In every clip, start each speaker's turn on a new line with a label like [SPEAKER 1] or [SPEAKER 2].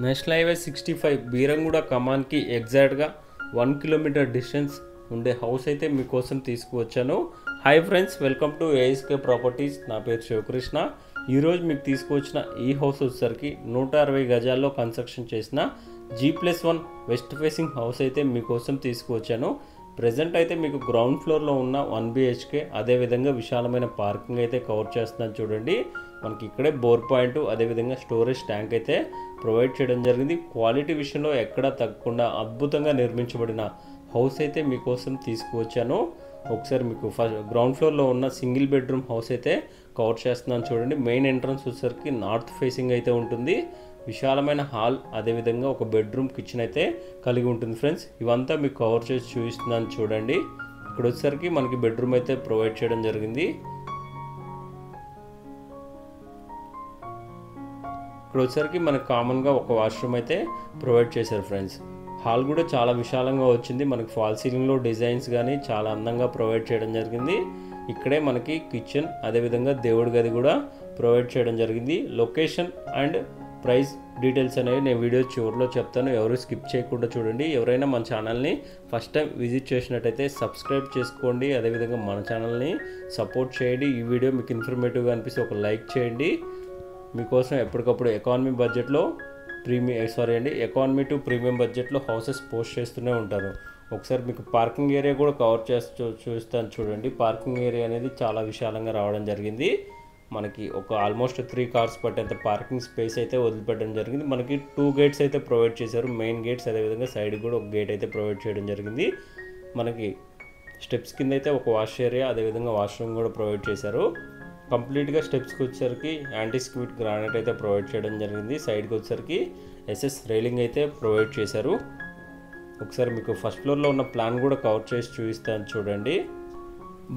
[SPEAKER 1] National highway 65 Beeramguda కమాన్కి ఎగ్జాక్ట్గా 1 kilometre distance ఉండే house అయితే మీకోసం తీసుకువచ్చాను. Hi friends, welcome to ASK properties. నా పేరు శివకృష్ణ. ఈరోజు మీకు తీసుకువచ్చిన ఈ హౌస్ వచ్చేసరికి 160 గజాల్లో కన్స్ట్రక్షన్ చేసిన G+1 వెస్ట్ ఫేసింగ్ హౌస్ అయితే మీకోసం తీసుకువచ్చాను. ప్రజెంట్ అయితే మీకు గ్రౌండ్ ఫ్లోర్లో ఉన్న 1 BHK, అదేవిధంగా విశాలమైన పార్కింగ్ అయితే కవర్ చేస్తున్నాను. చూడండి, మనకి ఇక్కడే బోర్ పాయింట్, అదేవిధంగా స్టోరేజ్ ట్యాంక్ అయితే ప్రొవైడ్ చేయడం జరిగింది. క్వాలిటీ విషయంలో ఎక్కడా తగ్గకుండా అద్భుతంగా నిర్మించబడిన హౌస్ అయితే మీకోసం తీసుకువచ్చాను. ఒకసారి మీకు గ్రౌండ్ ఫ్లోర్లో ఉన్న సింగిల్ బెడ్రూమ్ హౌస్ అయితే కవర్ చేస్తున్నాను. చూడండి, మెయిన్ ఎంట్రన్స్ వచ్చేసరికి నార్త్ ఫేసింగ్ అయితే ఉంటుంది. విశాలమైన హాల్, అదేవిధంగా ఒక బెడ్రూమ్, కిచెన్ అయితే కలిగి ఉంటుంది. ఫ్రెండ్స్, ఇవంతా మీకు కవర్ చేసి చూపిస్తున్నాను. చూడండి, ఇక్కడ వచ్చేసరికి మనకి బెడ్రూమ్ అయితే ప్రొవైడ్ చేయడం జరిగింది. ఇక్కడ వచ్చేసరికి మనకు కామన్గా ఒక వాష్రూమ్ అయితే ప్రొవైడ్ చేశారు. ఫ్రెండ్స్, హాల్ కూడా చాలా విశాలంగా వచ్చింది. మనకి ఫాల్ సీలింగ్లో డిజైన్స్ కానీ చాలా అందంగా ప్రొవైడ్ చేయడం జరిగింది. ఇక్కడే మనకి కిచెన్, అదేవిధంగా దేవుడి గది కూడా ప్రొవైడ్ చేయడం జరిగింది. లొకేషన్ అండ్ ప్రైస్ డీటెయిల్స్ అనేవి నేను వీడియో చివరిలో చెప్తాను. ఎవరు స్కిప్ చేయకుండా చూడండి. ఎవరైనా మన ఛానల్ని ఫస్ట్ టైం విజిట్ చేసినట్టయితే సబ్స్క్రైబ్ చేసుకోండి, అదేవిధంగా మన ఛానల్ని సపోర్ట్ చేయండి. ఈ వీడియో మీకు ఇన్ఫర్మేటివ్గా అనిపిస్తే ఒక లైక్ చేయండి. మీకోసం ఎప్పటికప్పుడు ఎకానమీ టు ప్రీమియం బడ్జెట్లో హౌసెస్ పోస్ట్ చేస్తూనే ఉంటాను. ఒకసారి మీకు పార్కింగ్ ఏరియా కూడా కవర్ చేస్తూ చూస్తాను. చూడండి, పార్కింగ్ ఏరియా అనేది చాలా విశాలంగా రావడం జరిగింది. మనకి ఒక ఆల్మోస్ట్ 3 కార్స్ పట్టేంత పార్కింగ్ స్పేస్ అయితే వదిలిపెట్టడం జరిగింది. మనకి 2 గేట్స్ అయితే ప్రొవైడ్ చేశారు, మెయిన్ గేట్స్, అదేవిధంగా సైడ్ కూడా ఒక గేట్ అయితే ప్రొవైడ్ చేయడం జరిగింది. మనకి స్టెప్స్ కింద అయితే ఒక వాష్ ఏరియా, అదేవిధంగా వాష్రూమ్ కూడా ప్రొవైడ్ చేశారు. కంప్లీట్గా స్టెప్స్కి వచ్చేసరికి యాంటీ స్క్విడ్ గ్రానైట్ అయితే ప్రొవైడ్ చేయడం జరిగింది. సైడ్కి వచ్చేసరికి SS రైలింగ్ అయితే ప్రొవైడ్ చేశారు. ఒకసారి మీకు ఫస్ట్ ఫ్లోర్లో ఉన్న ప్లాన్ కూడా కవర్ చేసి చూపిస్తాను. చూడండి,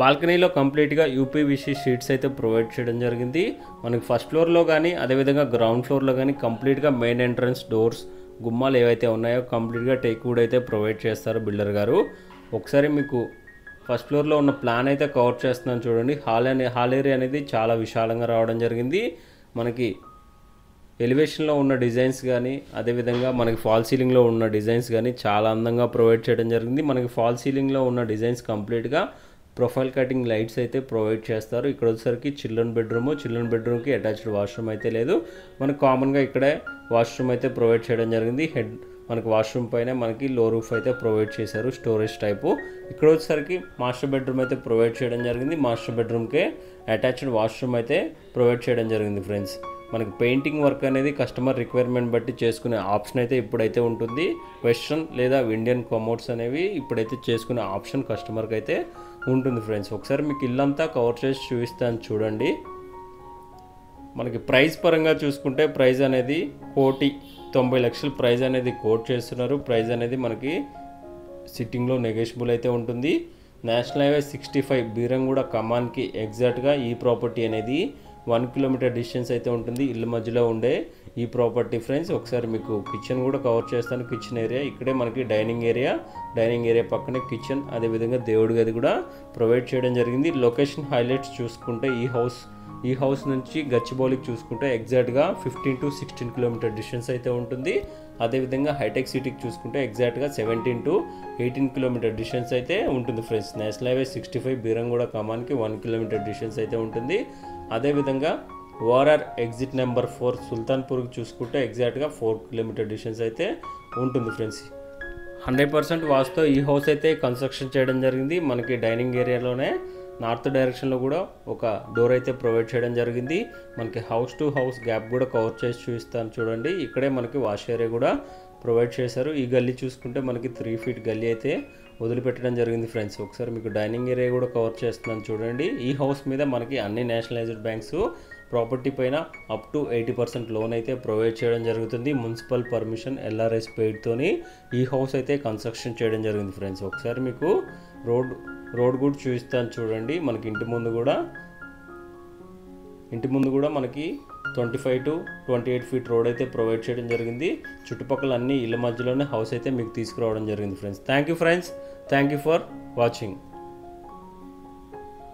[SPEAKER 1] బాల్కనీలో కంప్లీట్గా UPVC షీట్స్ అయితే ప్రొవైడ్ చేయడం జరిగింది. మనకి ఫస్ట్ ఫ్లోర్లో కానీ, అదేవిధంగా గ్రౌండ్ ఫ్లోర్లో కానీ కంప్లీట్గా మెయిన్ ఎంట్రన్స్ డోర్స్, గుమ్మాలు ఏవైతే ఉన్నాయో కంప్లీట్గా టేక్ వుడ్ అయితే ప్రొవైడ్ చేస్తారు బిల్డర్ గారు. ఒకసారి మీకు ఫస్ట్ ఫ్లోర్లో ఉన్న ప్లాన్ అయితే కవర్ చేస్తున్నాను. చూడండి, హాల్ ఏరియా అనేది చాలా విశాలంగా రావడం జరిగింది. మనకి ఎలివేషన్లో ఉన్న డిజైన్స్ కానీ, అదేవిధంగా మనకి ఫాల్ సీలింగ్లో ఉన్న డిజైన్స్ కానీ చాలా అందంగా ప్రొవైడ్ చేయడం జరిగింది. మనకి ఫాల్ సీలింగ్లో ఉన్న డిజైన్స్ కంప్లీట్గా ప్రొఫైల్ కటింగ్ లైట్స్ అయితే ప్రొవైడ్ చేస్తారు. ఇక్కడ వచ్చేసరికి చిల్డ్రన్ బెడ్రూమ్కి అటాచ్డ్ వాష్రూమ్ అయితే లేదు. మనకు కామన్గా ఇక్కడే వాష్రూమ్ అయితే ప్రొవైడ్ చేయడం జరిగింది. మనకి వాష్రూమ్ పైన మనకి లో రూఫ్ అయితే ప్రొవైడ్ చేశారు, స్టోరేజ్ టైపు. ఇక్కడ వచ్చేసరికి మాస్టర్ బెడ్రూమ్ అయితే ప్రొవైడ్ చేయడం జరిగింది. మాస్టర్ బెడ్రూమ్కే అటాచ్డ్ వాష్రూమ్ అయితే ప్రొవైడ్ చేయడం జరిగింది. ఫ్రెండ్స్, మనకి పెయింటింగ్ వర్క్ అనేది కస్టమర్ రిక్వైర్మెంట్ బట్టి చేసుకునే ఆప్షన్ అయితే ఇప్పుడైతే ఉంటుంది. వెస్ట్రన్ లేదా ఇండియన్ కమోడ్స్ అనేవి ఇప్పుడైతే చేసుకునే ఆప్షన్ కస్టమర్కి అయితే ఉంటుంది. ఫ్రెండ్స్, ఒకసారి మీకు ఇల్లంతా కవర్ చేసి చూపిస్తాను. చూడండి, మనకి ప్రైస్ పరంగా చూసుకుంటే ప్రైస్ అనేది 1,90,00,000 ప్రైస్ అనేది కోట్ చేస్తున్నారు. ప్రైస్ అనేది మనకి సిట్టింగ్లో నెగోషియబుల్ అయితే ఉంటుంది. నేషనల్ హైవే 65 బీరంగూడ కమాన్కి ఎగ్జాక్ట్గా ఈ ప్రాపర్టీ అనేది 1 కిలోమీటర్ డిస్టెన్స్ అయితే ఉంటుంది. ఇల్లు మధ్యలో ఉండే ఈ ప్రాపర్టీ. ఫ్రెండ్స్, ఒకసారి మీకు కిచెన్ కూడా కవర్ చేస్తాను. కిచెన్ ఏరియా ఇక్కడే మనకి డైనింగ్ ఏరియా పక్కనే కిచెన్, అదేవిధంగా దేవుడి గది కూడా ప్రొవైడ్ చేయడం జరిగింది. లొకేషన్ హైలైట్స్ చూసుకుంటే ఈ హౌస్ నుంచి గచ్చిబౌలికి చూసుకుంటే ఎగ్జాక్ట్గా 15 to 16 కిలోమీటర్ డిస్టెన్స్ అయితే ఉంటుంది. అదేవిధంగా హైటెక్ సిటీకి చూసుకుంటే ఎగ్జాక్ట్గా 17 to 18 కిలోమీటర్ డిస్టెన్స్ అయితే ఉంటుంది. ఫ్రెండ్స్, నేషనల్ హైవే 65 బీరంగూడ కమాన్కి 1 కిలోమీటర్ డిస్టెన్స్ అయితే ఉంటుంది. అదేవిధంగా ORR ఎగ్జిట్ నెంబర్ 4 సుల్తాన్పూర్కి చూసుకుంటే ఎగ్జాక్ట్గా 4 కిలోమీటర్ డిస్టెన్స్ అయితే ఉంటుంది. ఫ్రెండ్స్, 100% వాస్తుతో ఈ హౌస్ అయితే కన్స్ట్రక్షన్ చేయడం జరిగింది. మనకి డైనింగ్ ఏరియాలోనే నార్త్ డైరెక్షన్లో కూడా ఒక డోర్ అయితే ప్రొవైడ్ చేయడం జరిగింది. మనకి హౌస్ టు హౌస్ గ్యాప్ కూడా కవర్ చేసి చూపిస్తాను. చూడండి, ఇక్కడే మనకి వాష్ ఏరియా కూడా ప్రొవైడ్ చేశారు. ఈ గల్లీ చూసుకుంటే మనకి 3 feet గల్లీ అయితే వదిలిపెట్టడం జరిగింది. ఫ్రెండ్స్, ఒకసారి మీకు డైనింగ్ ఏరియా కూడా కవర్ చేస్తున్నాను. చూడండి, ఈ హౌస్ మీద మనకి అన్ని నేషనలైజ్డ్ బ్యాంక్స్ ప్రాపర్టీ పైన అప్ టు 80% లోన్ అయితే ప్రొవైడ్ చేయడం జరుగుతుంది. మున్సిపల్ పర్మిషన్ LRS పెయిడ్తోని ఈ హౌస్ అయితే కన్స్ట్రక్షన్ చేయడం జరిగింది. ఫ్రెండ్స్, ఒకసారి మీకు రోడ్ కూడా చూపిస్తాను. చూడండి, మనకి ఇంటి ముందు కూడా మనకి 25 to 28 feet రోడ్ అయితే ప్రొవైడ్ చేయడం జరిగింది. చుట్టుపక్కల అన్ని ఇళ్ళ మధ్యలోనే హౌస్ అయితే మీకు తీసుకురావడం జరిగింది. Friends, thank you for watching.